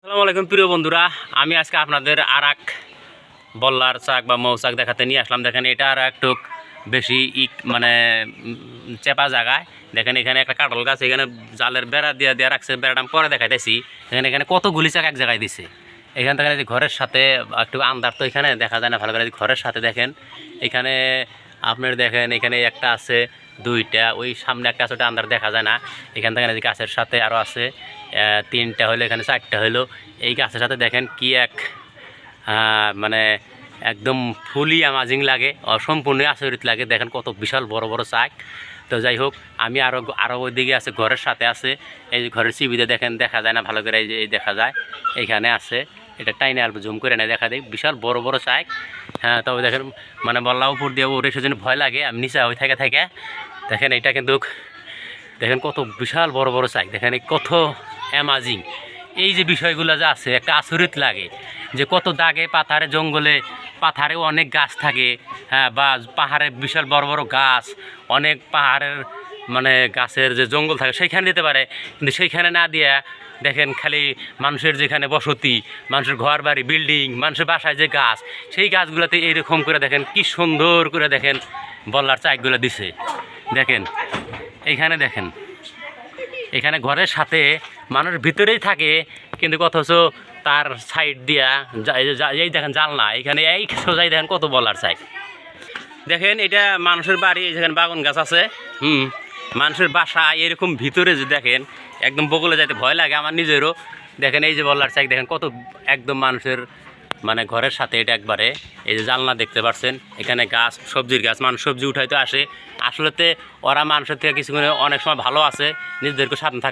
আসসালামু আলাইকুম প্রিয় বন্ধুরা, আমি আজকে আপনাদের আর এক বল্লার শাক বা মৌচাক দেখাতে নিয়ে আসলাম। দেখেন এটা আর একটু বেশি মানে চেপা জায়গায়। দেখেন এখানে একটা কাঁঠাল গাছ, এখানে জালের বেড়া দিয়ে রাখছে, বেড়াটা আমি পরে দেখাইতেছি। এখানে কতগুলি চাক এক জায়গায় দিছে। এখান থেকে ঘরের সাথে একটু আন্দার তো এখানে দেখা যায় না ভালো করে। ঘরের সাথে দেখেন এখানে আপনার দেখেন এখানে একটা আছে, দুইটা, ওই সামনে একটা আছে, ওটা আন্দার দেখা যায় না। এখান থেকে গাছের সাথে আরও আছে তিনটা, হলো এখানে চারটা হলো। এই গাছের সাথে দেখেন কি এক মানে একদম ফুলি অ্যামাজিং লাগে, অসম্পূর্ণ আচরিত লাগে। দেখেন কত বিশাল বড় বড় চাক। তো যাই হোক, আমি আরও ওইদিকে আছে, ঘরের সাথে আছে। এই যে ঘরের চিবিতে দেখেন দেখা যায় না ভালো করে, এই যে এই দেখা যায় এইখানে আছে। এটা টাইনে অল্প জুম করে নেয়, দেখা দেয় বিশাল বড় বড় চাক। হ্যাঁ, তবে দেখেন মানে বল্লা উপর দিয়ে ওরে সেজন্য ভয় লাগে, আমি নিচে ওই থেকে দেখেন এটা কিন্তু দেখেন কত বিশাল বড় বড় চাক। দেখেন কত অ্যামাজিং। এই যে বিষয়গুলো যে আছে একটা আচরিত লাগে, যে কত দাগে পাথারে জঙ্গলে পাথারেও অনেক গাছ থাকে। হ্যাঁ, বা পাহাড়ে বিশাল বড় বড় গাছ, অনেক পাহাড়ের মানে গাছের যে জঙ্গল থাকে সেইখানে দিতে পারে, কিন্তু সেইখানে না দিয়া দেখেন খালি মানুষের যেখানে বসতি, মানুষের ঘর বাড়ি বিল্ডিং, মানুষের বাসায় যে গাছ, সেই গাছগুলোতে এইরকম করে দেখেন কি সুন্দর করে দেখেন বল্লার চাকগুলো দিছে। দেখেন এইখানে দেখেন এখানে ঘরের সাথে মানুষ ভিতরেই থাকে, কিন্তু অথচ তার সাইড দিয়া এই দেখেন জানলা, এখানে এই সোজাই দেখেন কত বলার চাই। দেখেন এটা মানুষের বাড়ি, যেখানে বাগান গাছ আছে, মানুষের বাসা এরকম ভিতরে যে দেখেন একদম বগলে যাইতে ভয় লাগে আমার নিজেরও। দেখেন এই যে বলার চাই, দেখেন কত একদম মানুষের মানে ঘরের সাথে এটা একবারে। এই যে জানলা দেখতে পাচ্ছেন, এখানে গাছ, সবজির গাছ, মানুষ সবজি উঠাইতে আসে। আসলেতে ওরা মানুষের থেকে কিছু অনেক সময় ভালো আছে, নিজেদেরকে সাবধান থাকতে